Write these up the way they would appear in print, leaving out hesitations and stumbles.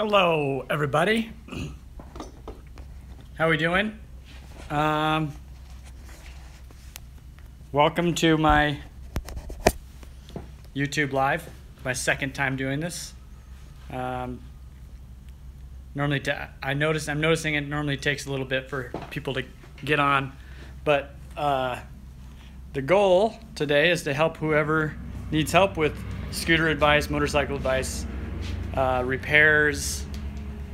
Hello, everybody. How we doing? Welcome to my YouTube Live. My second time doing this. I'm noticing it normally takes a little bit for people to get on, but the goal today is to help whoever needs help with scooter advice, motorcycle advice, repairs,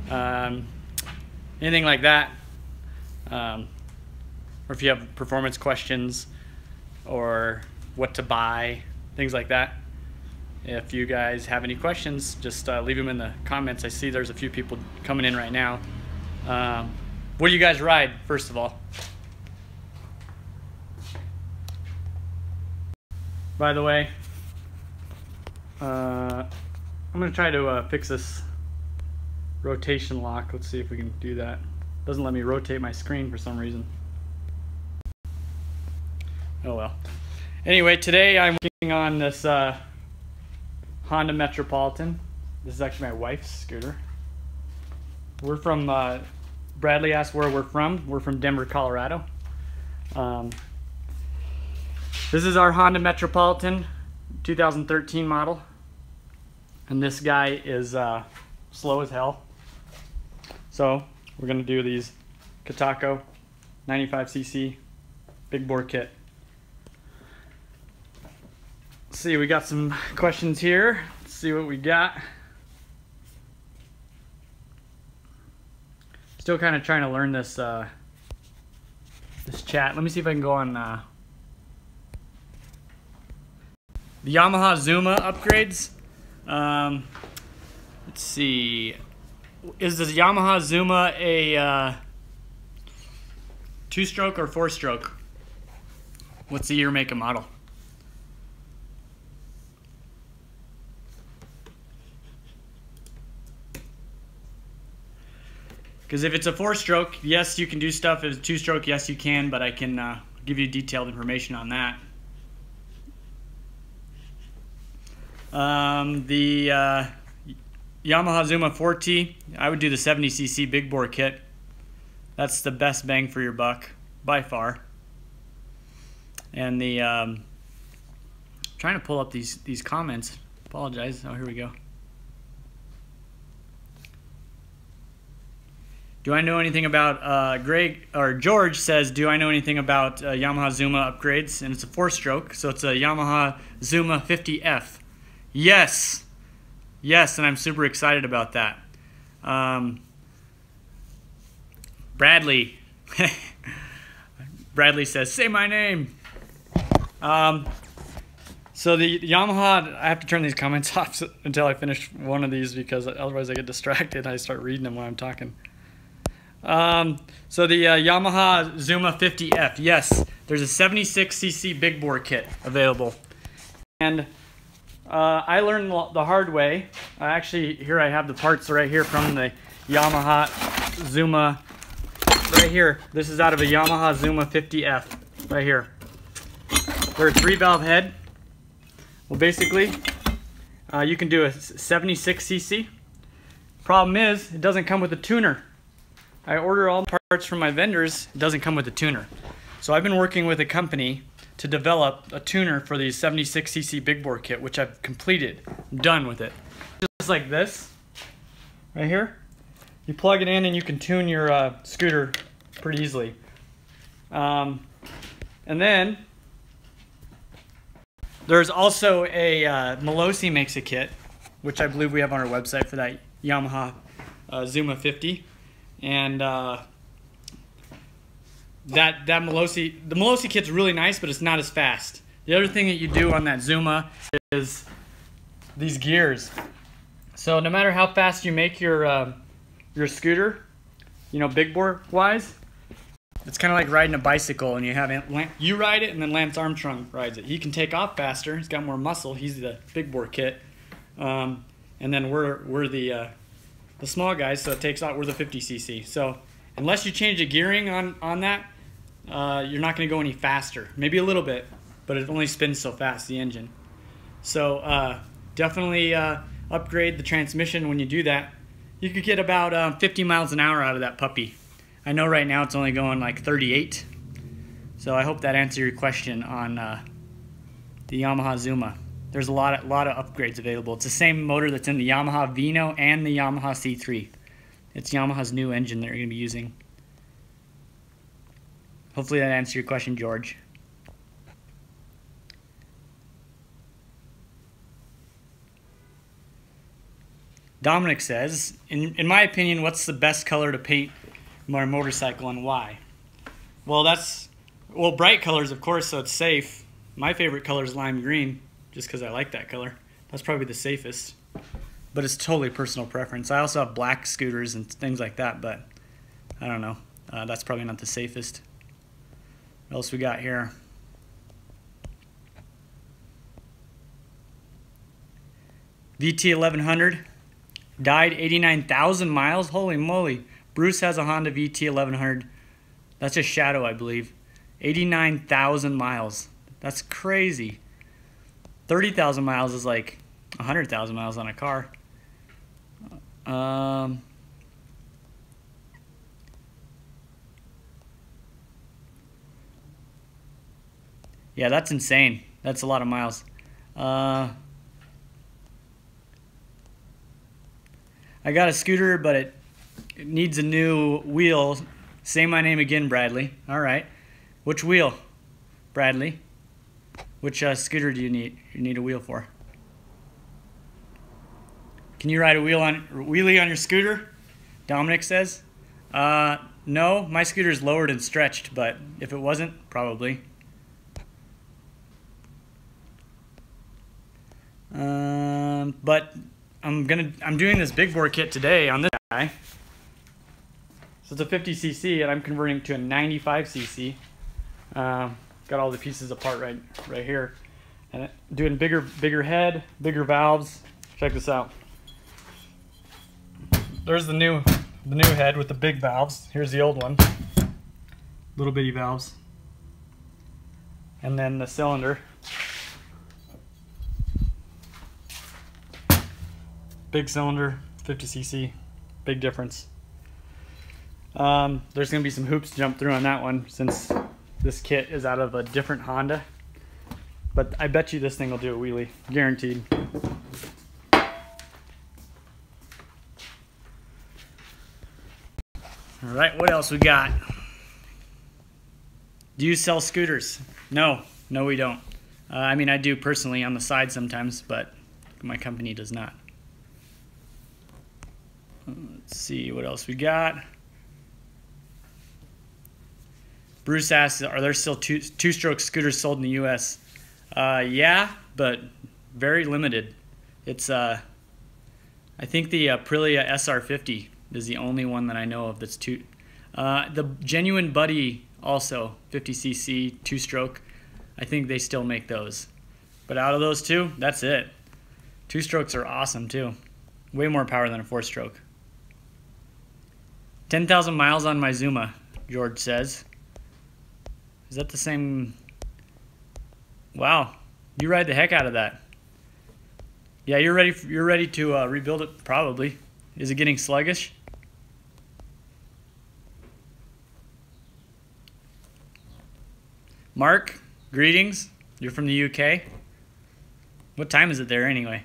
anything like that, or if you have performance questions or what to buy, things like that. If you guys have any questions, just leave them in the comments. I see there's a few people coming in right now. What do you guys ride, first of all? By the way, I'm going to try to fix this rotation lock. Let's see if we can do that. Doesn't let me rotate my screen for some reason. Oh well. Anyway, today I'm working on this Honda Metropolitan. This is actually my wife's scooter. We're from, Bradley asked where we're from. We're from Denver, Colorado. This is our Honda Metropolitan 2013 model. And this guy is slow as hell. So we're going to do these Katako 95cc big bore kit. Let's see, we got some questions here. Let's see what we got. Still kind of trying to learn this this chat. Let me see if I can go on the Yamaha Zuma upgrades. Let's see. Is the Yamaha Zuma a 2-stroke or 4-stroke? What's the year, make, and model? Because if it's a 4-stroke, yes, you can do stuff. If it's a 2-stroke, yes, you can, but I can give you detailed information on that. The Yamaha Zuma 4T, I would do the 70cc big bore kit. That's the best bang for your buck by far. And the trying to pull up these comments. Apologize. Oh, here we go. Do I know anything about George says, do I know anything about Yamaha Zuma upgrades? And it's a 4-stroke, so it's a Yamaha Zuma 50F. Yes. Yes, and I'm super excited about that. Bradley. Bradley says, say my name. So the Yamaha, I have to turn these comments off until I finish one of these because otherwise I get distracted and I start reading them when I'm talking. So the Yamaha Zuma 50F. Yes, there's a 76cc big bore kit available. And I learned the hard way. Actually, here I have the parts right here from the Yamaha Zuma. Right here. This is out of a Yamaha Zuma 50F. Right here. They're a 3-valve head. Well, basically, you can do a 76cc. Problem is, it doesn't come with a tuner. I order all parts from my vendors. It doesn't come with a tuner. So I've been working with a company to develop a tuner for the 76cc big bore kit, which I've completed. I'm done with it. Just like this, right here. You plug it in and you can tune your scooter pretty easily. And then there's also a Malossi makes a kit, which I believe we have on our website for that Yamaha Zuma 50. And the Malossi kit's really nice, but it's not as fast. The other thing that you do on that Zuma is these gears. So no matter how fast you make your scooter, you know, big bore wise, it's kind of like riding a bicycle, and you ride it, and then Lance Armstrong rides it. He can take off faster. He's got more muscle. He's the big bore kit, and then we're the small guys, so it takes out. We're the 50cc. So unless you change the gearing on that, you're not going to go any faster. Maybe a little bit, but it only spins so fast, the engine. So definitely upgrade the transmission when you do that. You could get about 50 miles an hour out of that puppy. I know right now it's only going like 38. So I hope that answered your question on the Yamaha Zuma. There's a lot of upgrades available. It's the same motor that's in the Yamaha Vino and the Yamaha C3. It's Yamaha's new engine that you're going to be using. Hopefully that answered your question, George. Dominic says, in my opinion, what's the best color to paint my motorcycle and why? Well, bright colors, of course, so it's safe. My favorite color is lime green, just because I like that color. That's probably the safest. But it's totally personal preference. I also have black scooters and things like that, but I don't know. That's probably not the safest. What else we got here? VT 1100. Died 89,000 miles. Holy moly. Bruce has a Honda VT 1100. That's a Shadow, I believe. 89,000 miles. That's crazy. 30,000 miles is like 100,000 miles on a car. Yeah, that's insane. That's a lot of miles. I got a scooter, but it needs a new wheel. Say my name again, Bradley. All right. Which wheel, Bradley? Which scooter do you need? You need a wheel for? Can you ride a wheelie on your scooter? Dominic says. No, my scooter's lowered and stretched, but if it wasn't, probably. But I'm doing this big bore kit today on this guy. So it's a 50cc and I'm converting to a 95cc. Got all the pieces apart right here. And doing bigger head, bigger valves. Check this out. There's the new head with the big valves. Here's the old one. Little bitty valves. And then the cylinder. Big cylinder, 50cc, big difference. There's going to be some hoops to jump through on that one since this kit is out of a different Honda. But I bet you this thing will do a wheelie, guaranteed. All right, what else we got? Do you sell scooters? No, we don't. I mean, I do personally on the side sometimes, but my company does not. Let's see what else we got. Bruce asks, are there still two-stroke scooters sold in the U.S.? Yeah, but very limited. It's I think the Aprilia SR50 is the only one that I know of that's two. The Genuine Buddy also 50cc two-stroke. I think they still make those. But out of those two, that's it. Two-strokes are awesome too. Way more power than a four-stroke. 10,000 miles on my Zuma, George says. Is that the same? Wow, you ride the heck out of that. Yeah, you're ready to rebuild it probably. Is it getting sluggish? Mark, greetings. You're from the UK. What time is it there anyway?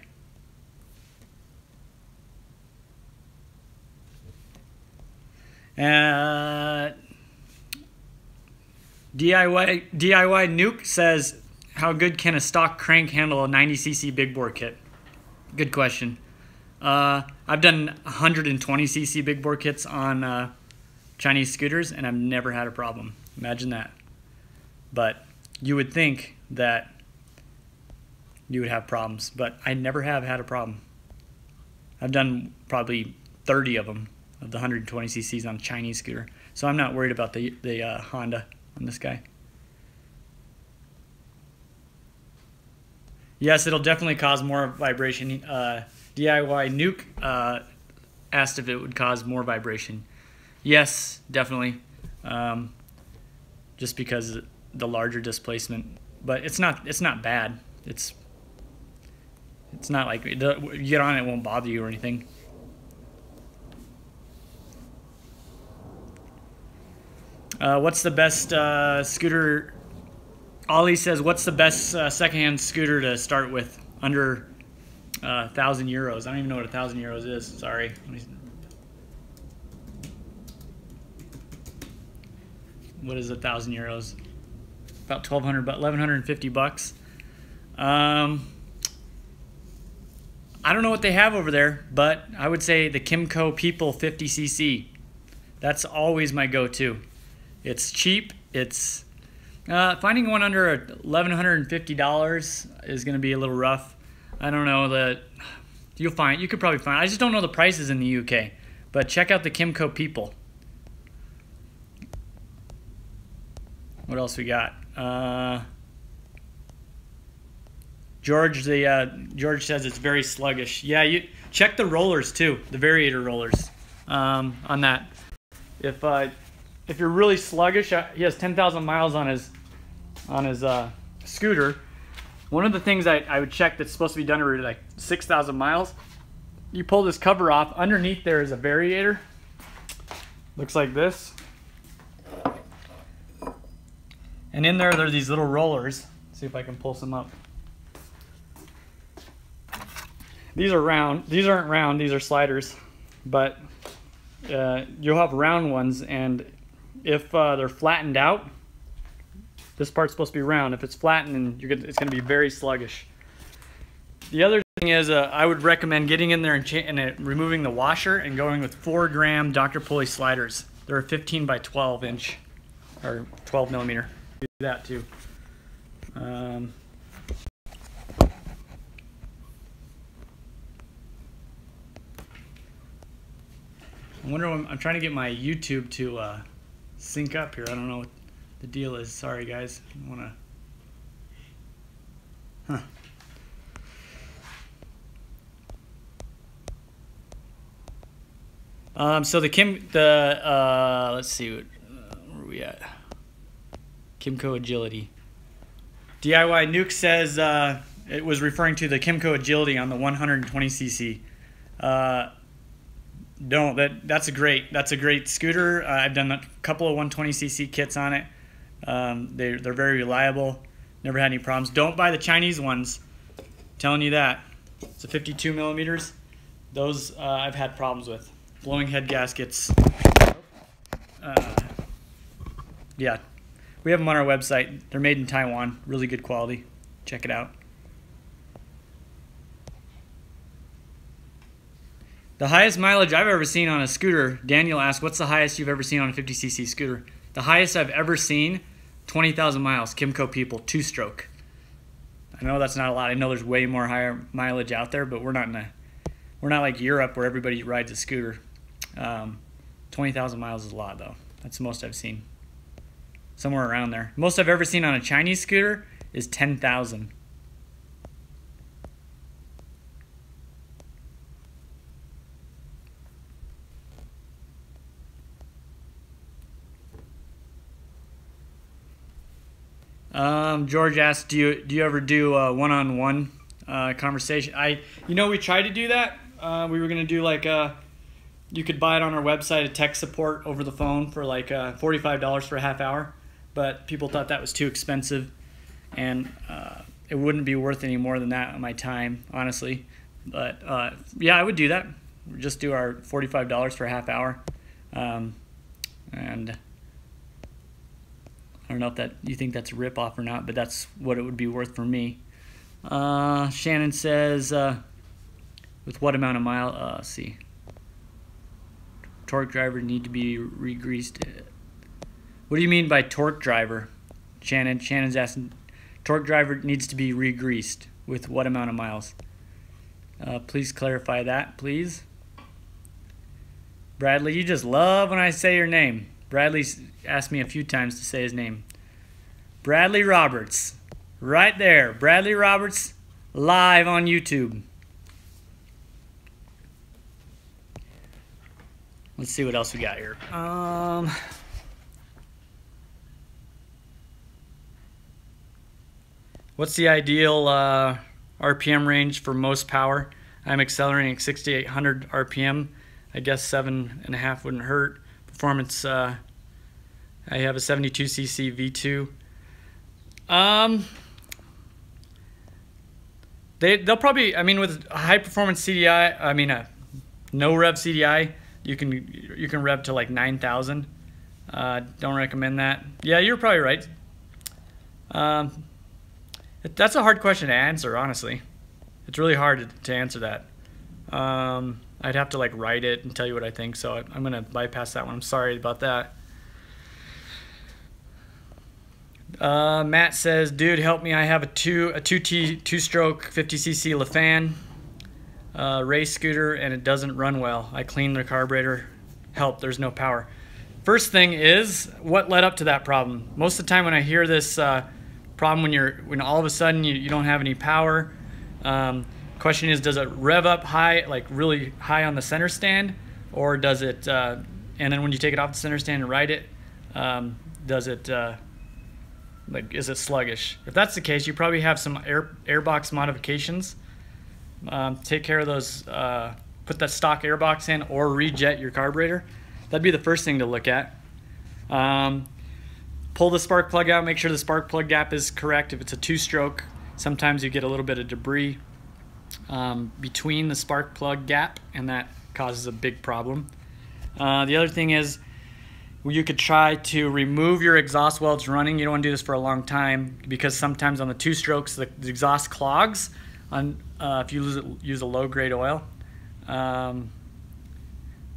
DIY Nuke says, how good can a stock crank handle a 90cc big bore kit? Good question. I've done 120cc big bore kits on Chinese scooters and I've never had a problem. Imagine that. But you would think that you would have problems, but I never have had a problem. I've done probably 30 of them, of the 120cc's on a Chinese scooter. So I'm not worried about the Honda on this guy. Yes, it'll definitely cause more vibration. DIY Nuke asked if it would cause more vibration. Yes, definitely. Just because the larger displacement, but it's not bad. It's not like you get on it, won't bother you or anything. What's the best scooter? Ollie says, what's the best secondhand scooter to start with under 1,000 euros? I don't even know what 1,000 euros is. Sorry. What is 1,000 euros? About 1,200, but 1,150 bucks. I don't know what they have over there, but I would say the Kimco People 50cc. That's always my go-to. It's cheap. It's finding one under $1,150 is going to be a little rough. I don't know that you could probably find. I just don't know the prices in the UK. But check out the Kimco People. What else we got? George says it's very sluggish. Yeah, you check the rollers too, the variator rollers on that. If you're really sluggish, he has 10,000 miles on his scooter. One of the things I would check that's supposed to be done every like 6,000 miles. You pull this cover off. Underneath there is a variator. Looks like this. And in there are these little rollers. Let's see if I can pull some up. These are round. These aren't round. These are sliders. But you'll have round ones, and if they're flattened out, this part's supposed to be round. If it's flattened, it's going to be very sluggish. The other thing is, I would recommend getting in there and removing the washer and going with 4-gram Dr. Pulley sliders. They're a 15 by 12 inch or 12 millimeter. Do that too. I wonder. I'm trying to get my YouTube to sync up here. I don't know what the deal is. Sorry, guys. I wanna. So let's see, where are we at? Kimco Agility. DIY Nuke says it was referring to the Kimco Agility on the 120cc. No, that's a great scooter. I've done a couple of 120cc kits on it. They're very reliable. Never had any problems. Don't buy the Chinese ones. I'm telling you that. It's a 52 millimeters. Those I've had problems with. Blowing head gaskets. Yeah, we have them on our website. They're made in Taiwan. Really good quality. Check it out. The highest mileage I've ever seen on a scooter, Daniel asked, what's the highest you've ever seen on a 50cc scooter? The highest I've ever seen, 20,000 miles, Kimco People, 2-stroke. I know that's not a lot. I know there's way more higher mileage out there, but we're not like Europe where everybody rides a scooter. 20,000 miles is a lot, though. That's the most I've seen. Somewhere around there. Most I've ever seen on a Chinese scooter is 10,000. George asked, do you ever do a one-on-one conversation? We tried to do that. We were gonna do like you could buy it on our website, a tech support over the phone for like $45 for a half hour, but people thought that was too expensive, and it wouldn't be worth any more than that on my time, honestly. But yeah, I would do that. Just do our $45 for a half hour, and I don't know if you think that's a rip-off or not, but that's what it would be worth for me. Shannon says, with what amount of mile? Let's see. Torque driver need to be re-greased. What do you mean by torque driver? Shannon's asking. Torque driver needs to be re-greased with what amount of miles? Please clarify that, please. Bradley, you just love when I say your name. Bradley's asked me a few times to say his name. Bradley Roberts. Right there. Bradley Roberts live on YouTube. Let's see what else we got here. What's the ideal RPM range for most power? I'm accelerating at 6,800 RPM. I guess 7.5 wouldn't hurt. Performance I have a 72cc V2. They'll probably, I mean, with a high performance CDI, I mean a no rev CDI, you can rev to like 9,000. Don't recommend that. Yeah, you're probably right. That's a hard question to answer, honestly. It's really hard to answer that. I'd have to like write it and tell you what I think, so I'm gonna bypass that one. I'm sorry about that. Matt says, dude, help me. I have a 2-stroke 50cc LaFan race scooter and it doesn't run well. I cleaned the carburetor. Help, there's no power. First thing is, what led up to that problem? Most of the time when I hear this problem, when all of a sudden you don't have any power, question is, does it rev up high, like really high on the center stand, or does it, and then when you take it off the center stand and ride it, does it, like, is it sluggish? If that's the case, you probably have some airbox modifications. Take care of those, put that stock airbox in or rejet your carburetor. That'd be the first thing to look at. Pull the spark plug out, make sure the spark plug gap is correct. If it's a 2-stroke, sometimes you get a little bit of debris between the spark plug gap, and that causes a big problem. The other thing is, you could try to remove your exhaust while it's running. You don't want to do this for a long time, because sometimes on the 2-strokes the exhaust clogs on if you use a low-grade oil.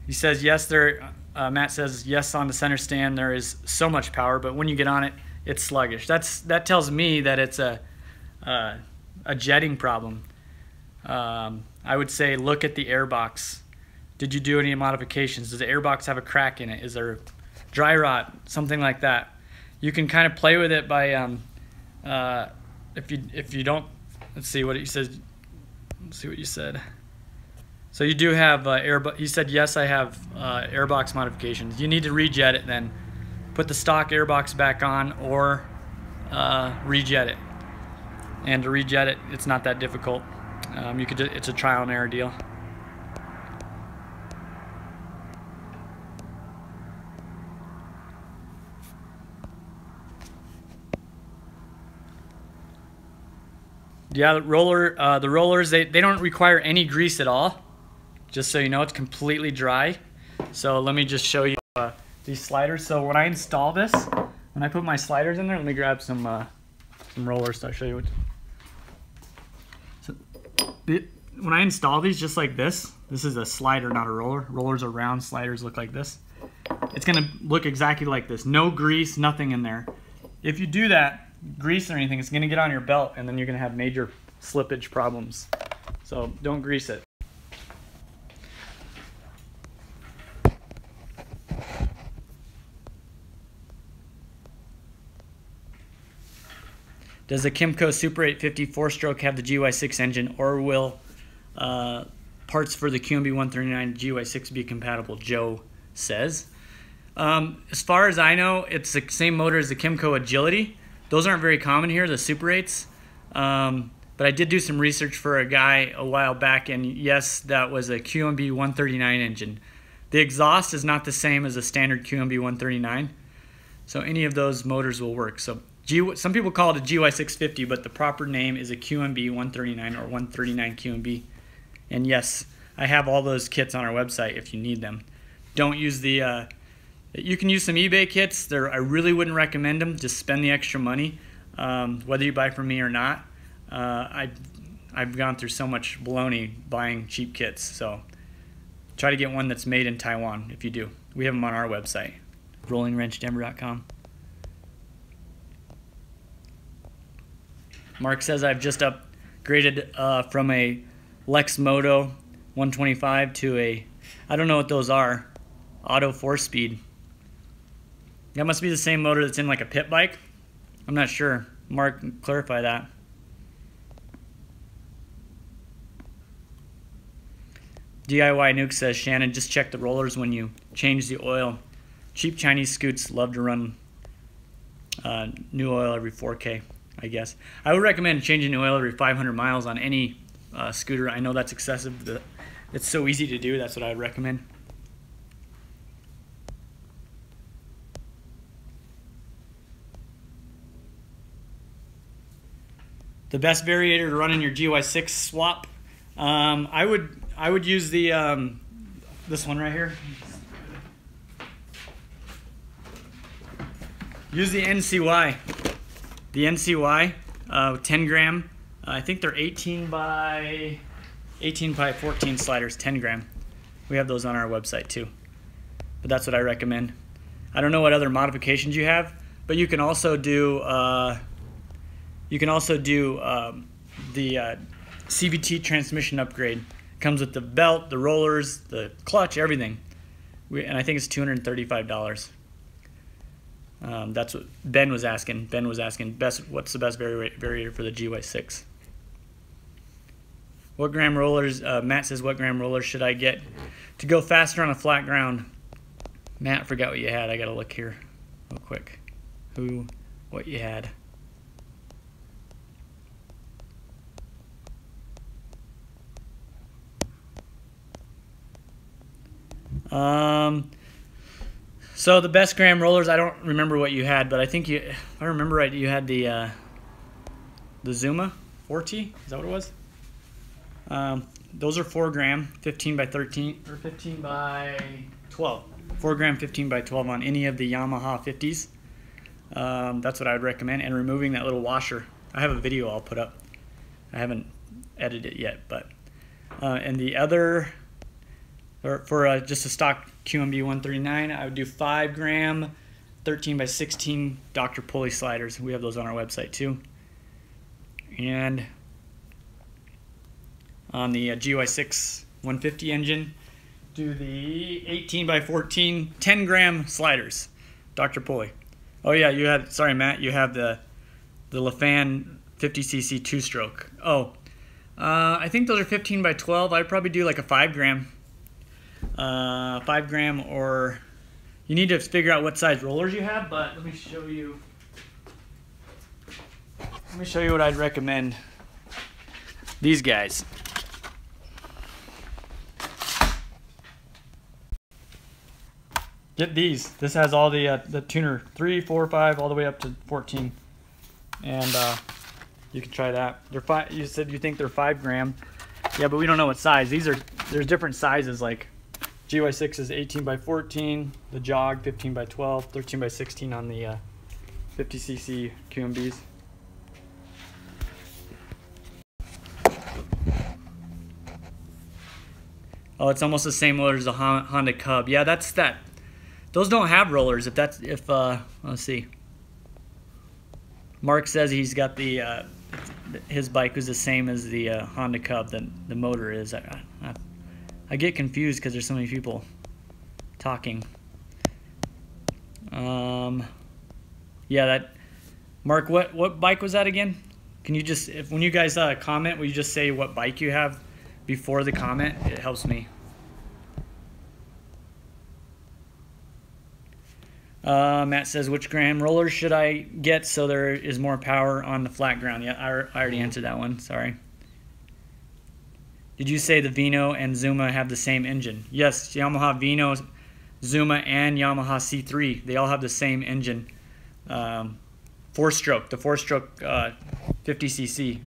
He says yes, Matt says yes, on the center stand there is so much power, but when you get on it, it's sluggish. That tells me that it's a jetting problem. I would say look at the airbox. Did you do any modifications? Does the airbox have a crack in it? Is there dry rot, something like that? You can kind of play with it by if you don't, let's see what he says. Let's see what you said. So you do have he said yes, I have airbox modifications. You need to rejet it then. Put the stock airbox back on or rejet it. And to rejet it, it's not that difficult. It's a trial and error deal. Yeah, the rollers, they don't require any grease at all. Just so you know, it's completely dry. So let me just show you these sliders. So when I install this, when I put my sliders in there, let me grab some rollers so I'll show you what. So when I install these just like this is a slider, not a roller. Rollers are round, sliders look like this. It's gonna look exactly like this. No grease, nothing in there. If you do that, grease or anything, it's gonna get on your belt and then you're gonna have major slippage problems. So don't grease it. Does the Kymco Super 850 4-stroke have the GY6 engine, or will parts for the QMB 139 GY6 be compatible? Joe says. As far as I know, it's the same motor as the Kymco Agility. Those aren't very common here, the Super 8s. But I did do some research for a guy a while back, and yes, that was a QMB 139 engine. The exhaust is not the same as a standard QMB 139, so any of those motors will work. So some people call it a GY650, but the proper name is a QMB 139 or 139 QMB. And yes, I have all those kits on our website if you need them. Don't use the, you can use some eBay kits. I really wouldn't recommend them. Just spend the extra money, whether you buy from me or not. I've gone through so much baloney buying cheap kits, so try to get one that's made in Taiwan if you do. We have them on our website, rollingwrenchdenver.com. Mark says I've just upgraded from a Lex Moto 125 to a, I don't know what those are, Auto 4-speed. That must be the same motor that's in like a pit bike. I'm not sure. Mark, clarify that. DIY Nuke says, Shannon, just check the rollers when you change the oil. Cheap Chinese scoots love to run new oil every 4K. I guess. I would recommend changing the oil every 500 miles on any scooter. I know that's excessive, but it's so easy to do. That's what I would recommend. The best variator to run in your GY6 swap, I would use the this one right here. Use the NCY. The NCY, 10 gram. I think they're 18 by 14 sliders, 10 gram. We have those on our website too. But that's what I recommend. I don't know what other modifications you have, but you can also do the CVT transmission upgrade. Comes with the belt, the rollers, the clutch, everything. And I think it's $235. That's what Ben was asking. Ben was asking, what's the best variator for the GY6? What gram rollers? Matt says, what gram rollers should I get to go faster on a flat ground? Matt, I forgot what you had. I gotta look here real quick. What you had? So the best gram rollers, I don't remember what you had, but I think if I remember right, you had the Zuma 4T. Is that what it was? Those are 4 gram, 15 by 13 or 15 by 12. 4 gram, 15 by 12 on any of the Yamaha 50s. That's what I would recommend. And removing that little washer. I have a video I'll put up. I haven't edited it yet, but and the other, for just a stock QMB 139, I would do 5 gram, 13 by 16 Dr. Pulley sliders. We have those on our website too. And on the GY6 150 engine, do the 18 by 14 10 gram sliders, Dr. Pulley. Oh yeah, you had, sorry Matt, you have the LaFan 50cc 2-stroke. Oh, I think those are 15 by 12. I'd probably do like a 5 gram. 5 gram, or you need to figure out what size rollers you have, but let me show you what I'd recommend. These guys. Get these. This has all the tuner 3, 4, 5 all the way up to 14, and you can try that. They're you said you think they're 5 gram. Yeah, but we don't know what size. There's different sizes, like GY6 is 18 by 14, the Jog 15 by 12, 13 by 16 on the 50cc QMBs. Oh, it's almost the same motor as the Honda Cub. Yeah, that's that. Those don't have rollers. Let's see. Mark says he's got his bike was the same as the Honda Cub. The motor is. I get confused because there's so many people talking. Yeah, that Mark, what bike was that again? Can you just, when you guys comment, will you just say what bike you have before the comment? It helps me. Matt says, which gram rollers should I get so there is more power on the flat ground? Yeah, I already answered that one. Sorry. Did you say the Vino and Zuma have the same engine? Yes, Yamaha Vino, Zuma, and Yamaha C3. They all have the same engine. 4-stroke, the 4-stroke 50cc.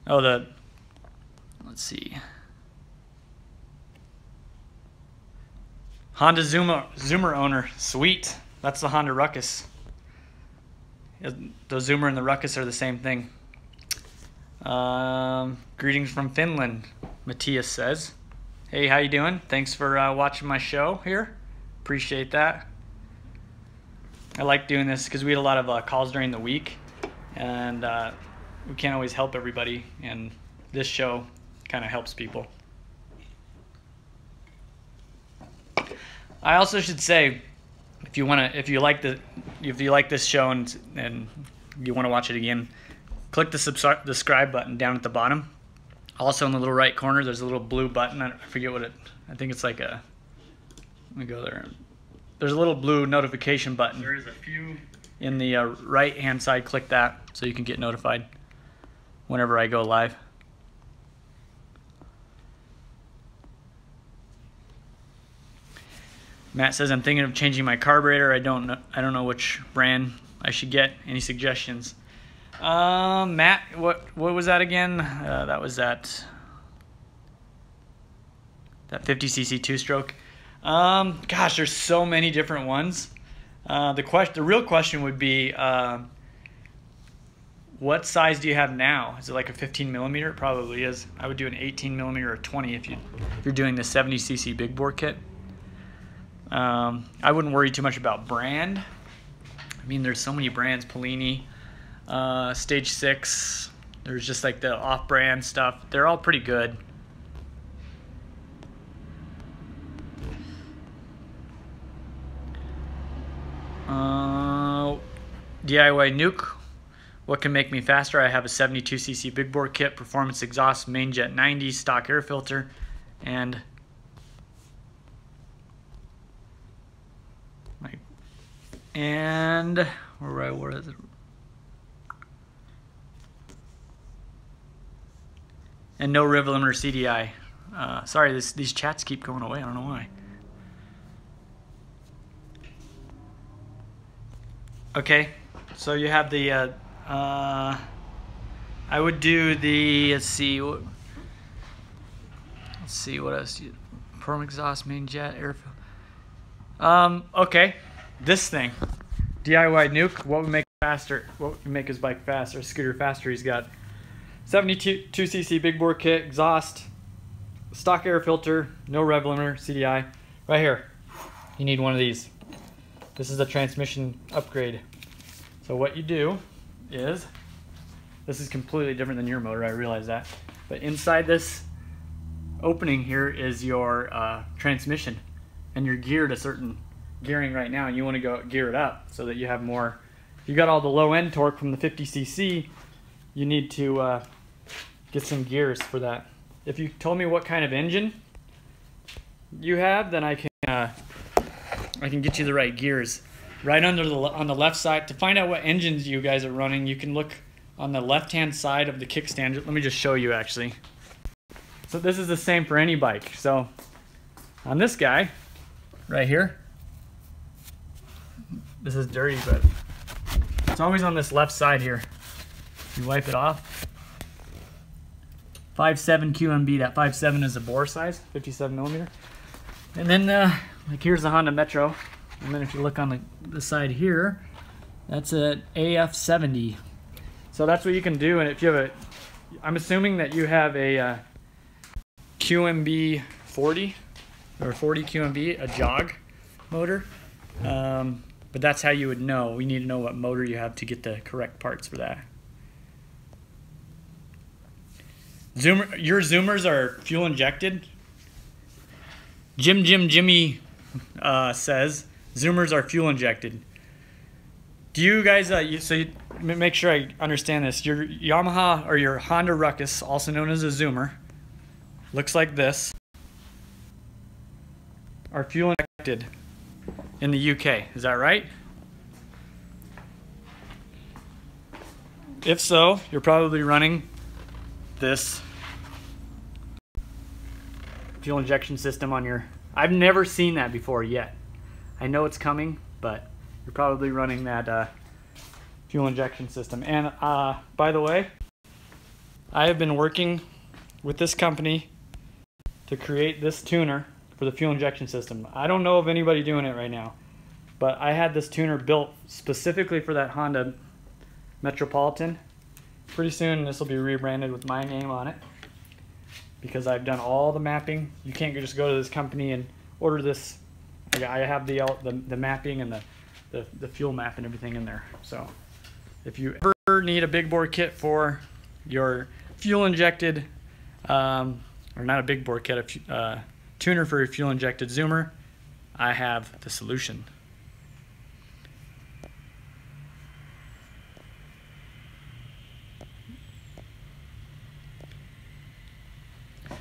Oh, let's see. Honda Zoomer owner, sweet. That's the Honda Ruckus. The Zoomer and the Ruckus are the same thing. Greetings from Finland, Matthias says. Hey, how you doing? Thanks for watching my show here. Appreciate that. I like doing this because we had a lot of calls during the week, and we can't always help everybody, and this show kind of helps people. I also should say, if you like this show and you want to watch it again, click the subscribe button down at the bottom. Also in the little right corner, there's a little blue button. I forget what I think it's like a. Let me go there. There's a little blue notification button. There is a few in the right hand side. Click that so you can get notified whenever I go live. Matt says, I'm thinking of changing my carburetor. I don't know which brand I should get. Any suggestions? Matt, what was that again? That was that 50cc two-stroke. Gosh, there's so many different ones. The real question would be, what size do you have now? Is it like a 15 millimeter? It probably is. I would do an 18 millimeter or 20 if you're doing the 70cc big bore kit. I wouldn't worry too much about brand. I mean, there's so many brands. Polini, Stage 6. There's just like the off-brand stuff. They're all pretty good. DIY nuke. What can make me faster? I have a 72cc big bore kit, performance exhaust, main jet 90, stock air filter, and where is it? And no rev limiter CDI. Sorry, these chats keep going away. I don't know why. Okay, so you have the. I would do the. Let's see what else. Perm exhaust, main jet, air. Okay, this thing, DIY nuke. What would make it faster? What would make his bike faster? Scooter faster? He's got 72cc big bore kit, exhaust, stock air filter, no rev limiter, CDI. Right here, you need one of these. This is a transmission upgrade. So what you do is, this is completely different than your motor, I realize that. But inside this opening here is your transmission. And you're geared a certain gearing right now, and you want to go gear it up so that you have more. If you got all the low end torque from the 50cc, you need to get some gears for that. If you told me what kind of engine you have, then I can get you the right gears. Right on the left side, to find out what engines you guys are running, you can look on the left hand side of the kickstand. Let me just show you actually. So this is the same for any bike. So on this guy right here, this is dirty, but it's always on this left side here. You wipe it off. 5.7 QMB, that 5.7 is a bore size, 57 millimeter. And then like here's the Honda Metro. And then if you look on the side here, that's an AF70. So that's what you can do. And if you have I'm assuming that you have a QMB 40 or 40 QMB, a jog motor. But that's how you would know. We need to know what motor you have to get the correct parts for that. Your Zoomers are fuel injected. Jimmy says Zoomers are fuel injected. Do you guys, make sure I understand this. Your Yamaha or your Honda Ruckus, also known as a Zoomer, looks like this, are fuel injected in the UK. Is that right? If so, you're probably running this fuel injection system on your. I've never seen that before yet. I know it's coming, but you're probably running that fuel injection system. And by the way, I have been working with this company to create this tuner for the fuel injection system. I don't know of anybody doing it right now, but I had this tuner built specifically for that Honda Metropolitan. Pretty soon this will be rebranded with my name on it, because I've done all the mapping. You can't just go to this company and order this. I have the mapping and the fuel map and everything in there. So if you ever need a big bore kit for your fuel injected, or not a big bore kit, a tuner for your fuel injected Zoomer, I have the solution.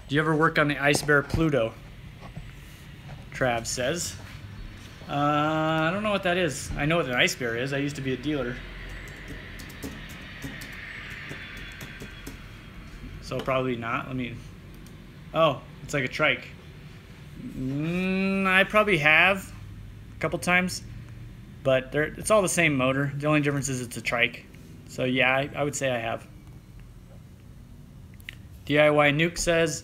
Do you ever work on the Ice Bear Pluto? Trav says. I don't know what that is. I know what an Ice Bear is. I used to be a dealer. So probably not. Let me. Oh, it's like a trike. I probably have. couple times, but it's all the same motor. The only difference is it's a trike. So yeah, I would say I have. DIY Nuke says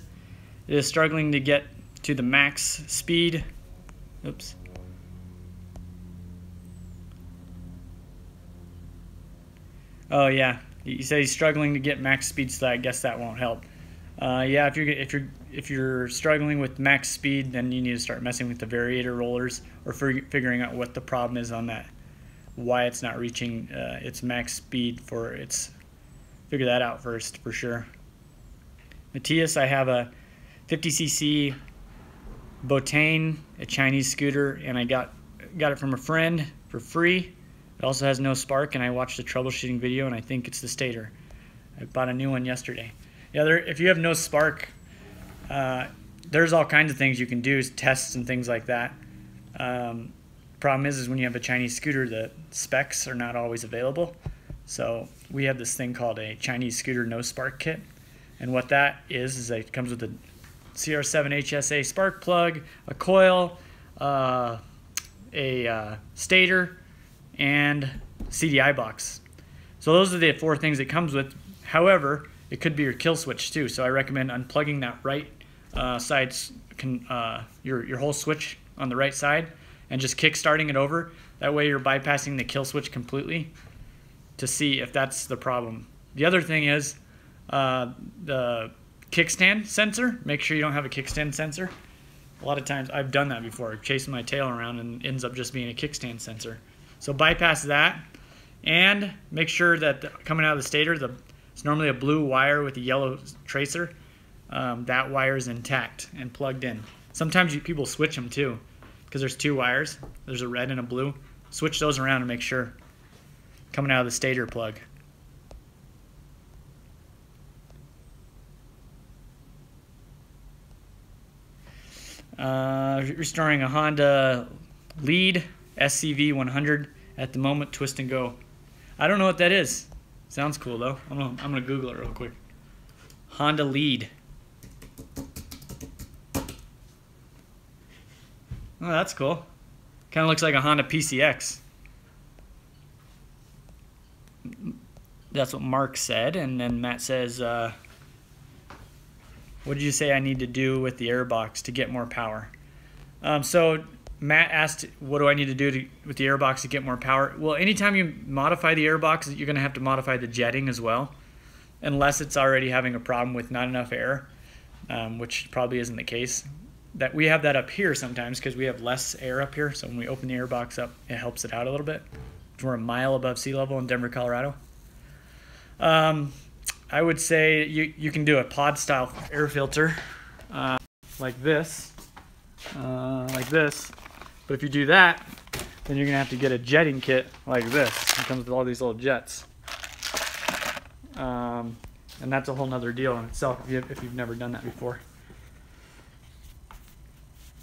it is struggling to get to the max speed. Oops. Oh yeah, he said he's struggling to get max speed, so I guess that won't help. Yeah, if you're struggling with max speed, then you need to start messing with the variator rollers, or figuring out what the problem is on that, why it's not reaching its max speed for its. Figure that out first for sure. Matthias, I have a 50cc Botane, a Chinese scooter, and I got it from a friend for free. It also has no spark, and I watched a troubleshooting video, and I think it's the stator. I bought a new one yesterday. Yeah, if you have no spark, there's all kinds of things you can do, tests and things like that. Problem is when you have a Chinese scooter, the specs are not always available. So we have this thing called a Chinese scooter no spark kit. And what that is it comes with a CR7 HSA spark plug, a coil, a stator, and CDI box. So those are the 4 things it comes with. However, it could be your kill switch too. So I recommend unplugging that right side, your whole switch on the right side, and just kick starting it over. That way you're bypassing the kill switch completely to see if that's the problem. The other thing is the kickstand sensor. Make sure you don't have a kickstand sensor. A lot of times I've done that before, chasing my tail around, and it ends up just being a kickstand sensor. So bypass that, and make sure that coming out of the stator, it's normally a blue wire with a yellow tracer. That wire is intact and plugged in. Sometimes people switch them too, because there's 2 wires. There's a red and a blue. Switch those around and make sure. Coming out of the stator plug. Restoring a Honda Lead SCV 100 at the moment, twist and go. I don't know what that is. Sounds cool though. I'm gonna Google it real quick. Honda Lead. Oh, that's cool. Kind of looks like a Honda PCX. That's what Mark said, and then Matt says, what did you say I need to do with the airbox to get more power? So Matt asked, what do I need to do with the airbox to get more power? Well, anytime you modify the airbox, you're going to have to modify the jetting as well, unless it's already having a problem with not enough air, which probably isn't the case. That we have that up here sometimes because we have less air up here, so when we open the airbox up, it helps it out a little bit. We're a mile above sea level in Denver, Colorado. I would say you can do a pod style air filter like this. But if you do that, then you're gonna have to get a jetting kit like this. It comes with all these little jets, and that's a whole nother deal in itself if you've never done that before.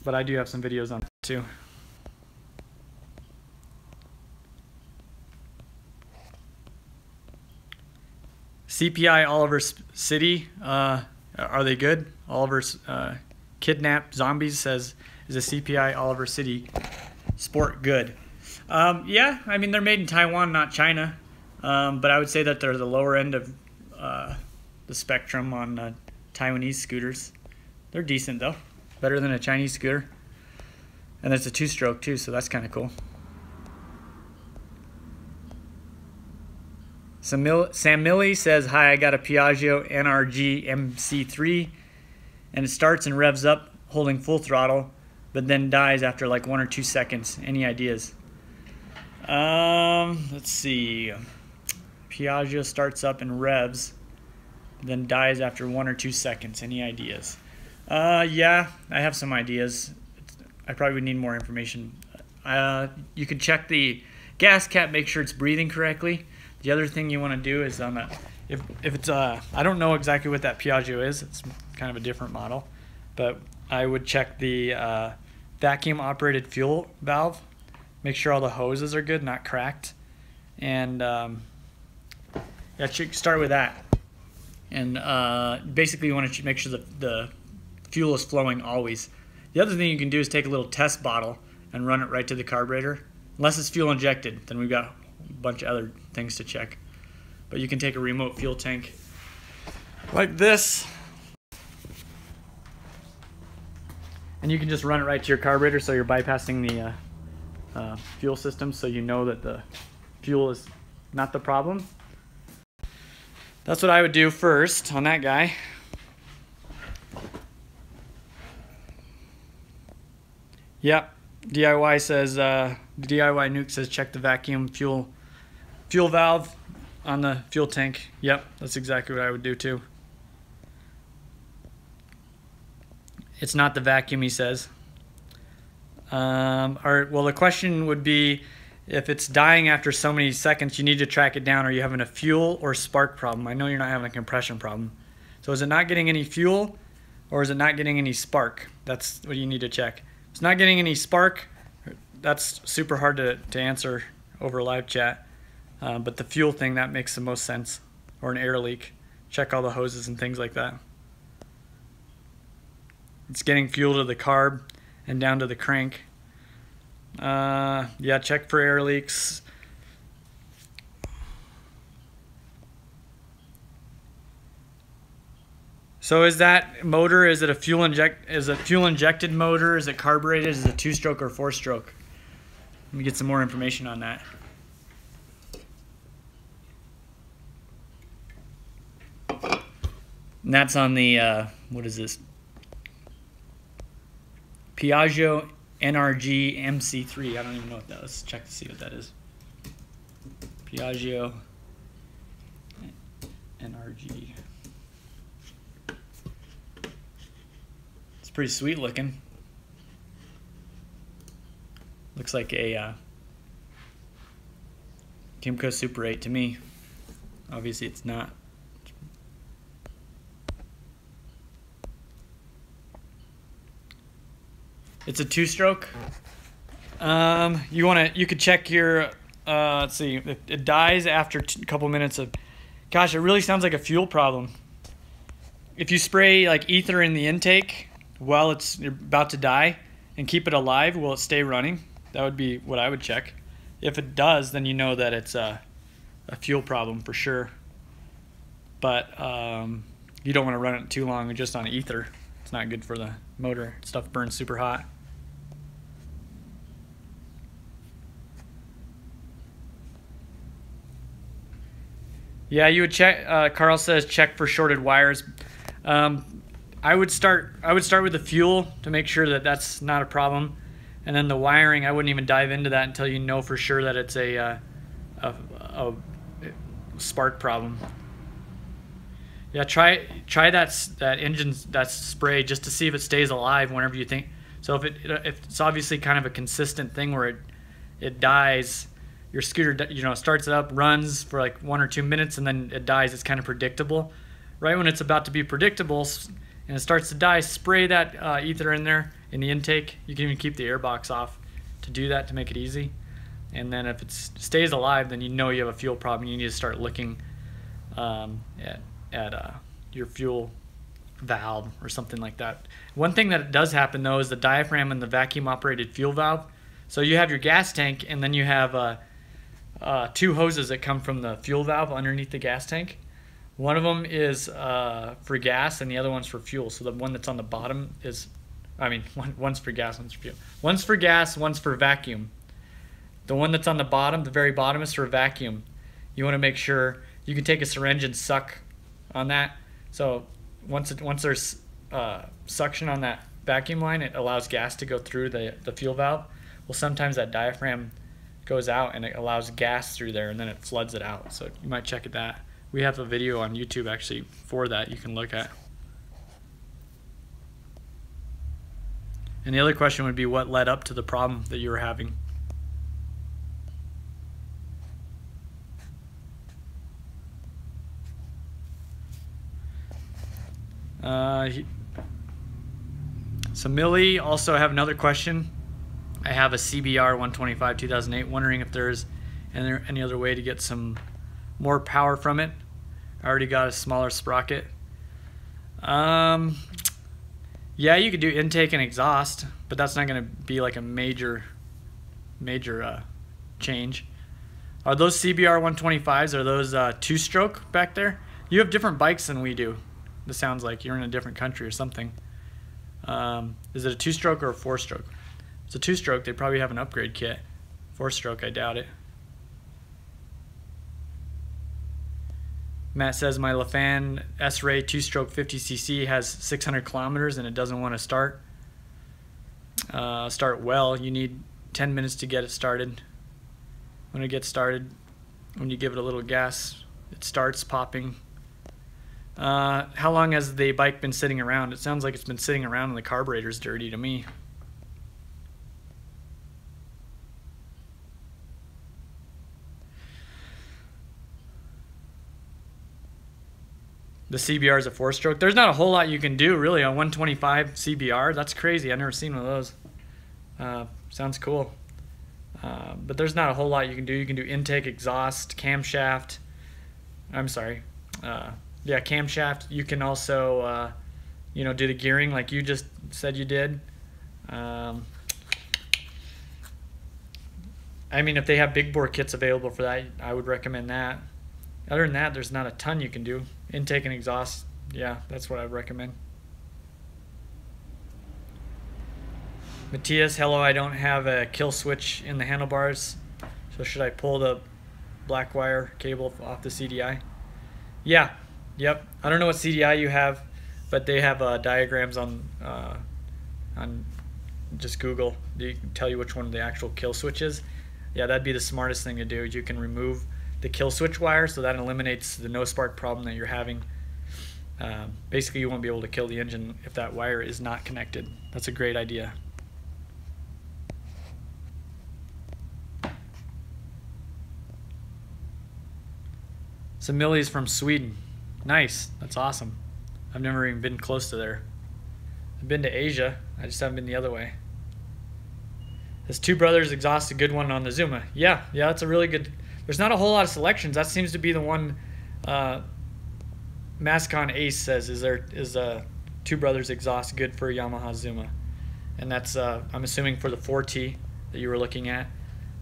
But I do have some videos on that too. CPI Oliver City, are they good? Oliver's Kidnapped Zombies says, is a CPI Oliver City sport good? Yeah, I mean, they're made in Taiwan, not China. But I would say that they're the lower end of the spectrum on Taiwanese scooters. They're decent though, better than a Chinese scooter. And it's a 2-stroke too, so that's kind of cool. Sam Millie says, hi, I got a Piaggio NRG MC3, and it starts and revs up holding full throttle, but then dies after like 1 or 2 seconds. Any ideas? Let's see. Piaggio starts up and revs, then dies after 1 or 2 seconds. Any ideas? Yeah, I have some ideas. I probably would need more information. You could check the gas cap, make sure it's breathing correctly. The other thing you want to do is on if it's I don't know exactly what that Piaggio is. It's kind of a different model, but I would check the vacuum operated fuel valve. Make sure all the hoses are good, not cracked, and yeah, start with that. And basically, you want to make sure the fuel is flowing always. The other thing you can do is take a little test bottle and run it right to the carburetor. Unless it's fuel injected, then we've got a bunch of other things to check. But you can take a remote fuel tank like this, and you can just run it right to your carburetor, so you're bypassing the fuel system, so you know that the fuel is not the problem. That's what I would do first on that guy. Yep, DIY says, DIY Nuke says check the vacuum fuel valve on the fuel tank. Yep, that's exactly what I would do too. It's not the vacuum, he says. Well, the question would be, if it's dying after so many seconds, you need to track it down. Are you having a fuel or spark problem? I know you're not having a compression problem. So is it not getting any fuel, or is it not getting any spark? That's what you need to check. If it's not getting any spark, that's super hard to answer over live chat. But the fuel thing, that makes the most sense. Or an air leak. Check all the hoses and things like that. It's getting fuel to the carb and down to the crank. Yeah, check for air leaks. So is that motor, is it a fuel injected motor? Is it carbureted? Is it 2-stroke or 4-stroke? Let me get some more information on that. And that's on the what is this? Piaggio NRG MC3. I don't even know what that is. Let's check to see what that is. Piaggio NRG. It's pretty sweet looking. Looks like a Kimco Super 8 to me. Obviously it's not. It's a 2-stroke. You could check your let's see, if it dies after a couple minutes of, gosh, it really sounds like a fuel problem. If you spray like ether in the intake while it's about to die and keep it alive, will it stay running? That would be what I would check. If it does, then you know that it's a fuel problem for sure. But you don't want to run it too long just on ether. It's not good for the motor. Stuff burns super hot. Yeah, you would check. Carl says check for shorted wires. I would start with the fuel to make sure that that's not a problem, and then the wiring, I wouldn't even dive into that until you know for sure that it's a spark problem. Yeah, try that engine, that spray, just to see if it stays alive whenever you think. So if it's obviously kind of a consistent thing where it dies, your scooter starts it up, runs for like 1 or 2 minutes, and then it dies. It's kind of predictable. Right when it's about to be predictable and it starts to die, spray that ether in there in the intake. You can even keep the air box off to do that, to make it easy. And then if it stays alive, then you know you have a fuel problem. You need to start looking at your fuel valve or something like that. One thing that does happen though is the diaphragm and the vacuum operated fuel valve. So you have your gas tank, and then you have 2 hoses that come from the fuel valve underneath the gas tank. One of them is for gas, and the other one's for fuel. So the one that's on the bottom is, one's for gas, one's for fuel. One's for gas, one's for vacuum. The one that's on the bottom, the very bottom, is for vacuum. You want to make sure you can take a syringe and suck on that. So once there's suction on that vacuum line, it allows gas to go through the fuel valve. Well, sometimes that diaphragm goes out and it allows gas through there, and then it floods it out. So you might check that. We have a video on YouTube actually for that you can look at. And the other question would be, what led up to the problem that you were having? So Millie also have another question. I have a CBR 125 2008, wondering if there's any other way to get some more power from it. I already got a smaller sprocket. Yeah, you could do intake and exhaust, but that's not going to be like a major major change. Are those CBR 125s? Are those two-stroke back there? You have different bikes than we do. This sounds like you're in a different country or something. Is it a two-stroke or a four-stroke? If it's a two-stroke, they probably have an upgrade kit. Four-stroke, I doubt it. Matt says my LaFan S-Ray two-stroke 50cc has 600 kilometers and it doesn't want to start. Well. You need 10 minutes to get it started. When it gets started, when you give it a little gas, it starts popping. How long has the bike been sitting around? It sounds like it's been sitting around and the carburetor's dirty to me. The CBR is a four-stroke. There's not a whole lot you can do really on 125 CBR. That's crazy. I've never seen one of those. Sounds cool. But there's not a whole lot you can do. You can do intake, exhaust, camshaft. I'm sorry. Yeah, camshaft. You can also, you know, do the gearing like you just said you did. I mean, if they have big bore kits available for that, I would recommend that. Other than that, there's not a ton you can do. Intake and exhaust, yeah, that's what I would recommend. Matthias, hello, I don't have a kill switch in the handlebars, so should I pull the black wire cable off the CDI? Yeah, yep. I don't know what CDI you have, but they have diagrams on just Google. They tell you which one the actual kill switch is. Yeah, that'd be the smartest thing to do. You can remove the kill switch wire, so that eliminates the no spark problem that you're having. Basically, you won't be able to kill the engine if that wire is not connected. That's a great idea. Some Millie's from Sweden. Nice. That's awesome. I've never even been close to there. I've been to Asia. I just haven't been the other way. This Two Brothers exhaust a good one on the Zuma. Yeah, that's a really good. There's not a whole lot of selections. That seems to be the one Mascon Ace says is Two Brothers exhaust good for a Yamaha Zuma. And that's, I'm assuming, for the 4T that you were looking at.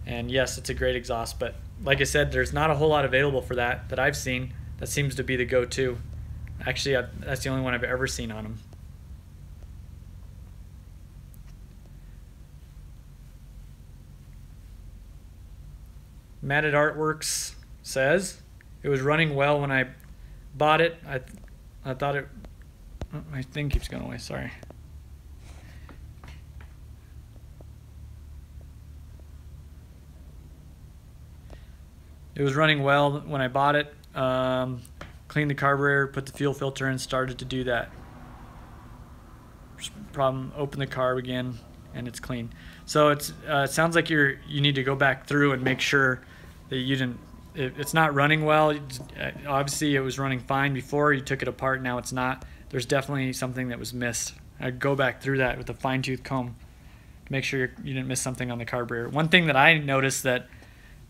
And yes, it's a great exhaust, but like I said, there's not a whole lot available for that I've seen. That seems to be the go-to. Actually, that's the only one I've ever seen on them. Matted Artworks says it was running well when I bought it. I thought it. Oh, my thing keeps going away. Sorry. It was running well when I bought it. Cleaned the carburetor, put the fuel filter in, started to do that. Problem, open the carb again, and it's clean. So it sounds like you need to go back through and make sure that you didn't. It's not running well. Obviously, it was running fine before you took it apart. Now it's not. There's definitely something that was missed. I'd go back through that with a fine-tooth comb to make sure you didn't miss something on the carburetor. One thing that I noticed that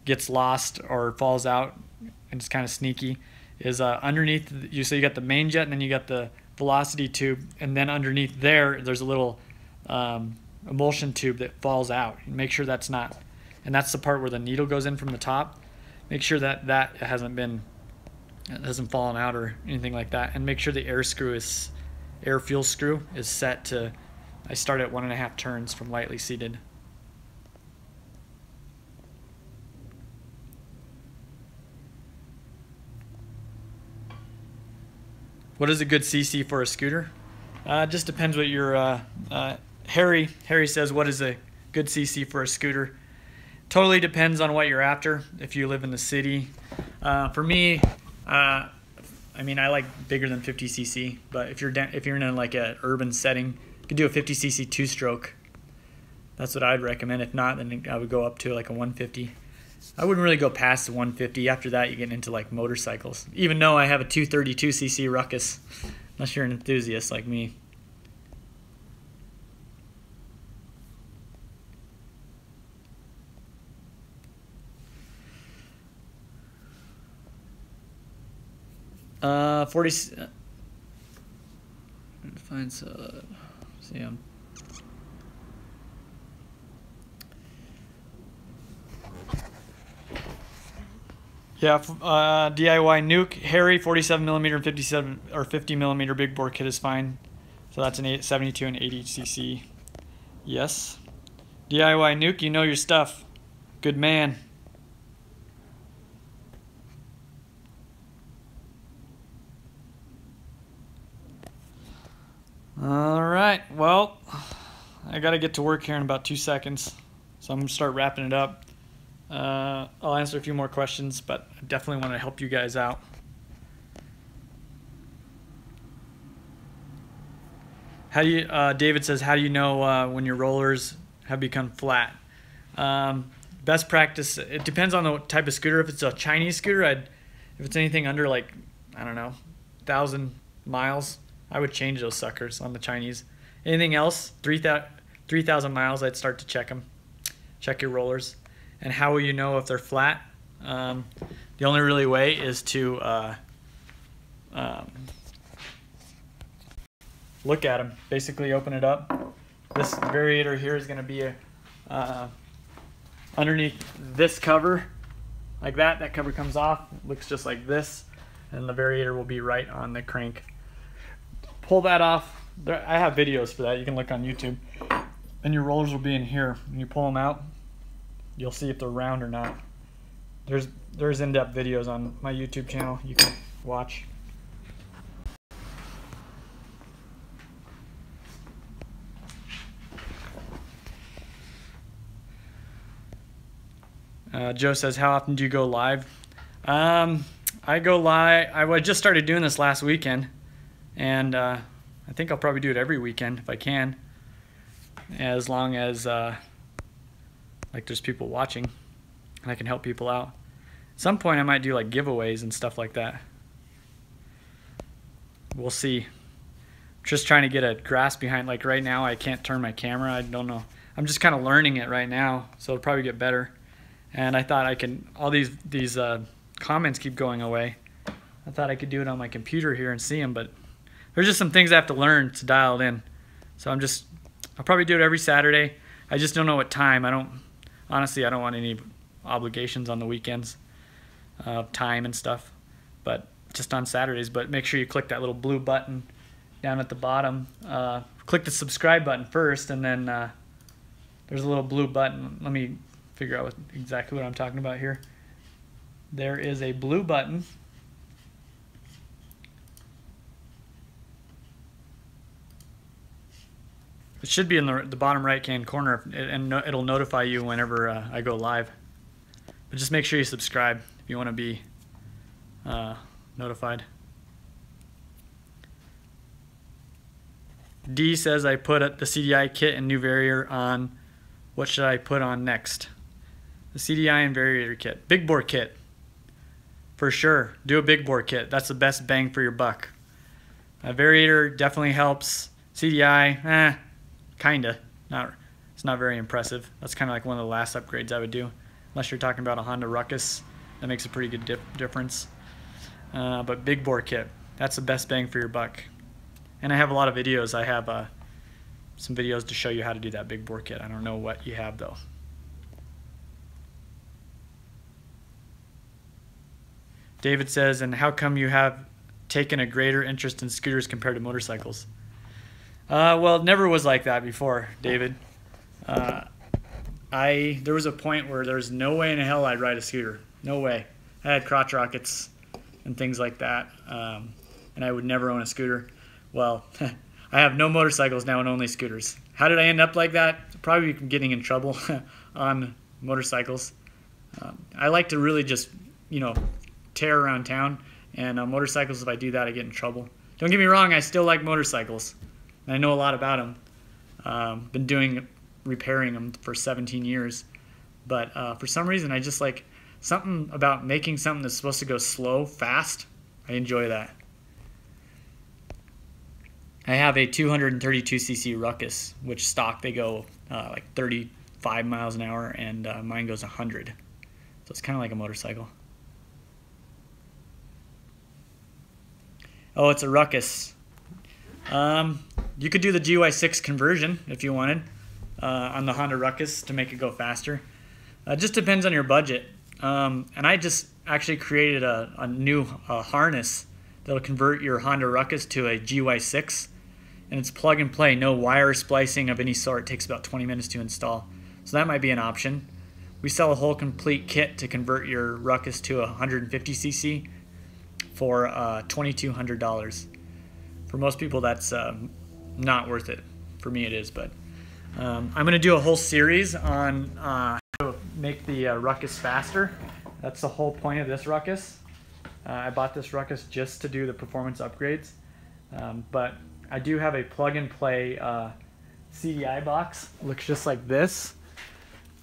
gets lost or falls out, and it's kind of sneaky, is underneath. So you got the main jet, and then you got the velocity tube, and then underneath there's a little emulsion tube that falls out. Make sure that's not, and that's the part where the needle goes in from the top. Make sure that hasn't fallen out or anything like that, and make sure the air fuel screw is set to. I start at 1.5 turns from lightly seated. What is a good CC for a scooter? Just depends what your Harry says. What is a good CC for a scooter? Totally depends on what you're after. If you live in the city, for me, I mean, I like bigger than 50 cc. But if you're in like an urban setting, you could do a 50 cc two-stroke. That's what I'd recommend. If not, then I would go up to like a 150. I wouldn't really go past the 150. After that, you get into like motorcycles. Even though I have a 232cc Ruckus, unless you're an enthusiast like me. Find some. See, Yeah, DIY Nuke Harry 47 millimeter and 50 millimeter big bore kit is fine. So that's an 72 and 80 cc. Yes. DIY Nuke, you know your stuff. Good man. All right. Well, I got to get to work here in about 2 seconds, so I'm gonna start wrapping it up. I'll answer a few more questions, but I definitely want to help you guys out. How do you, David says, how do you know when your rollers have become flat? Best practice, it depends on the type of scooter. If it's a Chinese scooter, if it's anything under like, I don't know, 1,000 miles, I would change those suckers on the Chinese. Anything else, 3,000 miles, I'd start to check them. Check your rollers. And how will you know if they're flat? The only really way is to look at them. Basically open it up. This variator here is going to be underneath this cover, like that. That cover comes off, looks just like this, and the variator will be right on the crank. Pull that off. I have videos for that. You can look on YouTube. And your rollers will be in here. When you pull them out, you'll see if they're round or not. There's in-depth videos on my YouTube channel you can watch. Joe says, how often do you go live? I go live, I just started doing this last weekend, and I think I'll probably do it every weekend if I can, as long as like there's people watching and I can help people out. At some point I might do like giveaways and stuff like that. We'll see. Just trying to get a grasp behind, like right now I can't turn my camera. I don't know. I'm just kind of learning it right now, so it'll probably get better. And I thought I can, all these comments keep going away. I thought I could do it on my computer here and see them, but there's just some things I have to learn to dial it in. So I'll probably do it every Saturday. I just don't know what time. Honestly, I don't want any obligations on the weekends, time and stuff, but just on Saturdays. But make sure you click that little blue button down at the bottom. Click the subscribe button first, and then there's a little blue button. Let me figure out exactly what I'm talking about here. There is a blue button. It should be in the bottom right-hand corner, and it'll notify you whenever I go live. But just make sure you subscribe if you want to be notified. D says, I put the CDI kit and new variator on. What should I put on next? The CDI and variator kit. Big bore kit. For sure. Do a big bore kit. That's the best bang for your buck. A variator definitely helps. CDI, kinda. It's not very impressive. That's kind of like one of the last upgrades I would do. Unless you're talking about a Honda Ruckus. That makes a pretty good difference. But big bore kit. That's the best bang for your buck. And I have a lot of videos. I have some videos to show you how to do that big bore kit. I don't know what you have though. David says, and how come you have taken a greater interest in scooters compared to motorcycles? Well, it never was like that before, David. There was a point where there's no way in hell I'd ride a scooter. No way. I had crotch rockets and things like that, and I would never own a scooter. Well, I have no motorcycles now and only scooters. How did I end up like that? Probably getting in trouble on motorcycles. I like to really just, tear around town, and motorcycles, if I do that, I get in trouble. Don't get me wrong, I still like motorcycles. I know a lot about them. Been repairing them for 17 years. But for some reason, I just like something about making something that's supposed to go slow, fast. I enjoy that. I have a 232cc Ruckus, which stock they go like 35 miles an hour, and mine goes 100. So it's kind of like a motorcycle. Oh, it's a Ruckus. You could do the GY6 conversion if you wanted on the Honda Ruckus to make it go faster. It just depends on your budget. And I just actually created a new harness that'll convert your Honda Ruckus to a GY6, and it's plug and play, no wire splicing of any sort. It takes about 20 minutes to install, so that might be an option. We sell a whole complete kit to convert your Ruckus to a 150cc for $2,200. For most people, that's not worth it. For me, it is. But I'm going to do a whole series on how to make the Ruckus faster. That's the whole point of this Ruckus. I bought this Ruckus just to do the performance upgrades, but I do have a plug-and-play CDI box. It looks just like this.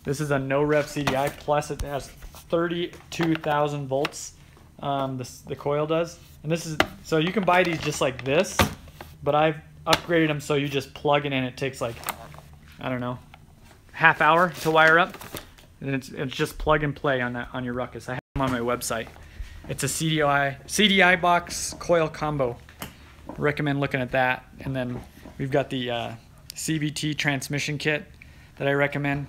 This is a no-rev CDI, plus it has 32,000 volts. The coil does, and this is so you can buy these just like this, but I've upgraded them so you just plug it in. It takes like, I don't know, half hour to wire up, and it's just plug and play on your Ruckus. I have them on my website. It's a CDI box coil combo. Recommend looking at that. And then we've got the CVT transmission kit that I recommend.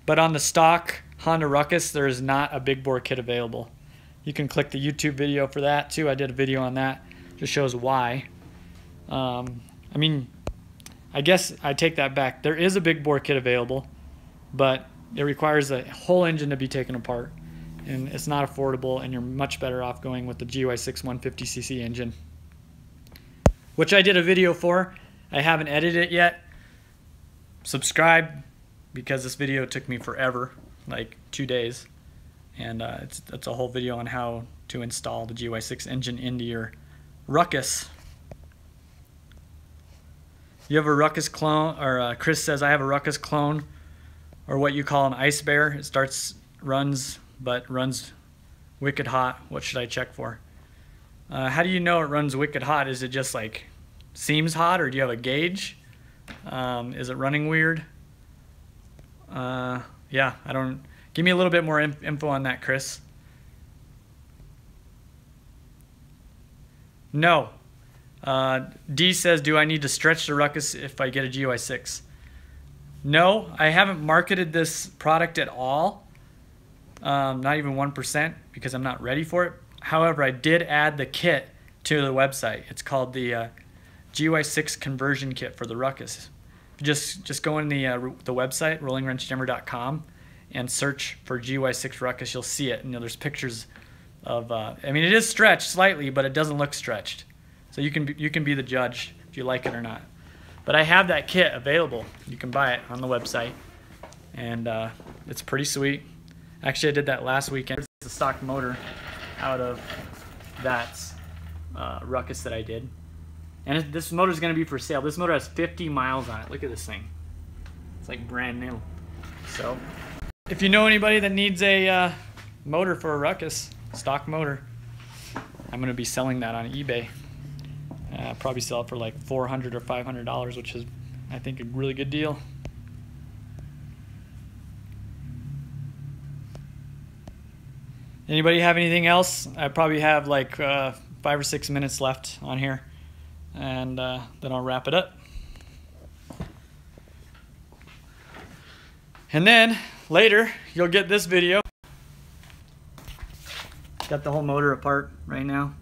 But on the stock Honda Ruckus, there is not a big bore kit available. You can click the YouTube video for that too. I did a video on that. Just shows why. I mean, I guess I take that back. There is a big bore kit available, but it requires the whole engine to be taken apart, and it's not affordable, and you're much better off going with the GY6 150cc engine, which I did a video for. I haven't edited it yet. Subscribe, because this video took me forever, like 2 days, and it's a whole video on how to install the GY6 engine into your Ruckus. You have a Ruckus clone, or Chris says, I have a Ruckus clone, or what you call an ice bear. It runs wicked hot. What should I check for? How do you know it runs wicked hot? Is it just like seems hot, or do you have a gauge? Is it running weird? Yeah, I don't. Give me a little bit more info on that, Chris. No. D says, do I need to stretch the Ruckus if I get a GY6? No, I haven't marketed this product at all. Not even 1%, because I'm not ready for it. However, I did add the kit to the website. It's called the GY6 conversion kit for the Ruckus. Just go in the website, rollingwrenchdenver.com, and search for GY6 Ruckus. You'll see it, and there's pictures of. I mean, it is stretched slightly, but it doesn't look stretched. So you can be the judge if you like it or not. But I have that kit available. You can buy it on the website, and it's pretty sweet. Actually, I did that last weekend. It's a stock motor out of that Ruckus that I did. And this motor is going to be for sale. This motor has 50 miles on it. Look at this thing. It's like brand new. So if you know anybody that needs a motor for a Ruckus, stock motor, I'm going to be selling that on eBay. Probably sell it for like $400 or $500, which is, I think, a really good deal. Anybody have anything else? I probably have like 5 or 6 minutes left on here, and then I'll wrap it up. And then later you'll get this video. Got the whole motor apart right now,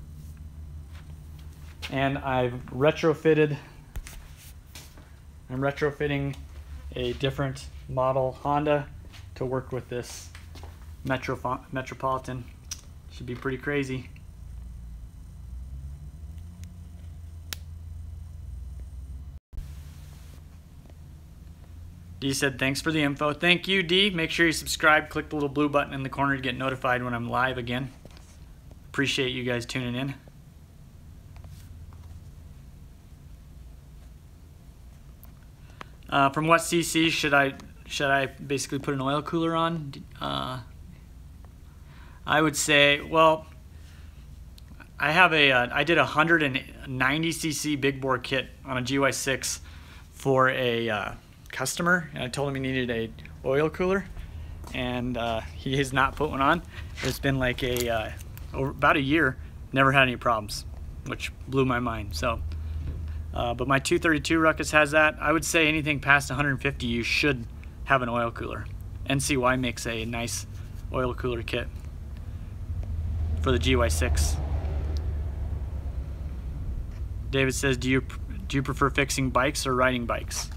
and I'm retrofitting a different model Honda to work with this Metropolitan. Should be pretty crazy. D said, thanks for the info. Thank you, D. Make sure you subscribe. Click the little blue button in the corner to get notified when I'm live again. Appreciate you guys tuning in. From what CC should I basically put an oil cooler on? I would say, well, I did a 190cc big bore kit on a GY6 for a customer, and I told him he needed a oil cooler, and he has not put one on. It's been like about a year, never had any problems, which blew my mind. So, but my 232 Ruckus has that. I would say anything past 150, you should have an oil cooler. NCY makes a nice oil cooler kit. for the GY6. David says, do you prefer fixing bikes or riding bikes?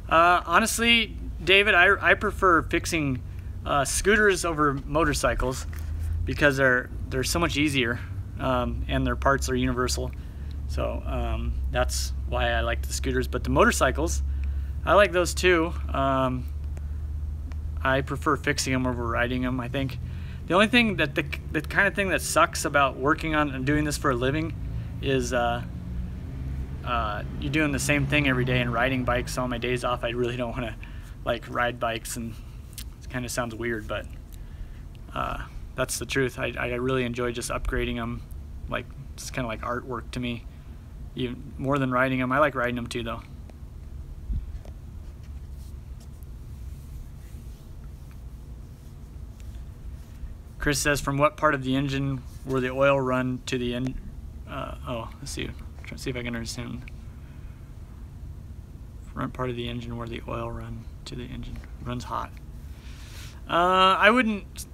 Honestly, David, I prefer fixing scooters over motorcycles because they're so much easier, and their parts are universal. So that's why I like the scooters. But the motorcycles, I like those too. I prefer fixing them over riding them. I think the only thing that the kind of thing that sucks about working on and doing this for a living is you're doing the same thing every day and riding bikes on my days off. I really don't want to like ride bikes, and it kind of sounds weird, but that's the truth. I really enjoy just upgrading them. Like, it's kind of like artwork to me, even more than riding them. I like riding them too, though. Chris says, from what part of the engine will the oil run to the end? Oh, let's see. Try to see if I can understand. Front part of the engine where the oil run to the engine runs hot. I wouldn't,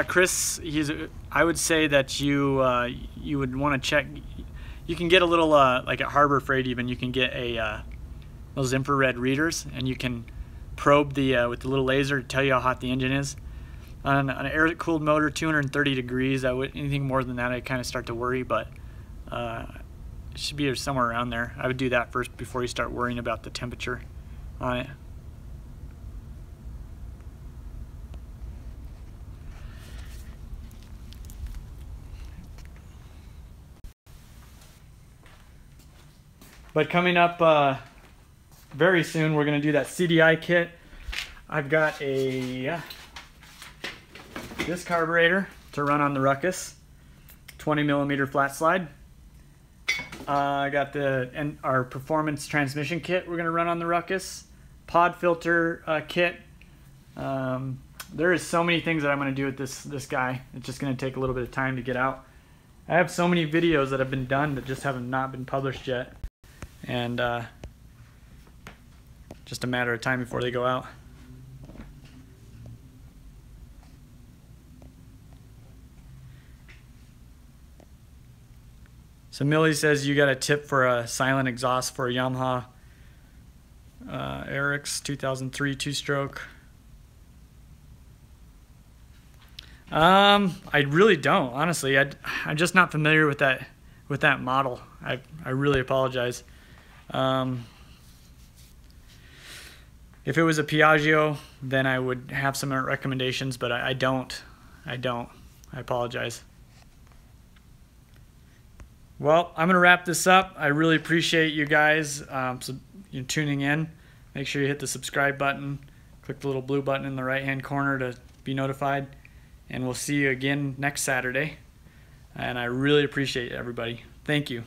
Chris. I would say that you would want to check. You can get a little like at Harbor Freight even. You can get those infrared readers, and you can probe the with the little laser to tell you how hot the engine is. On an air-cooled motor, 230 degrees. Anything more than that, I kind of start to worry, but it should be somewhere around there. I would do that first before you start worrying about the temperature on it. But coming up very soon, we're going to do that CDI kit. I've got this carburetor to run on the Ruckus, 20mm flat slide. I got our performance transmission kit we're going to run on the Ruckus, pod filter kit. There is so many things that I'm going to do with this guy. It's just going to take a little bit of time to get out. I have so many videos that have been done that just have not been published yet, and just a matter of time before they go out. So Millie says, you got a tip for a silent exhaust for a Yamaha RX 2003 two-stroke? I really don't, honestly. I'm just not familiar with that model. I really apologize. If it was a Piaggio, then I would have some recommendations, but I don't. I apologize. Well, I'm going to wrap this up. I really appreciate you guys tuning in. Make sure you hit the subscribe button. Click the little blue button in the right-hand corner to be notified. And we'll see you again next Saturday. And I really appreciate everybody. Thank you.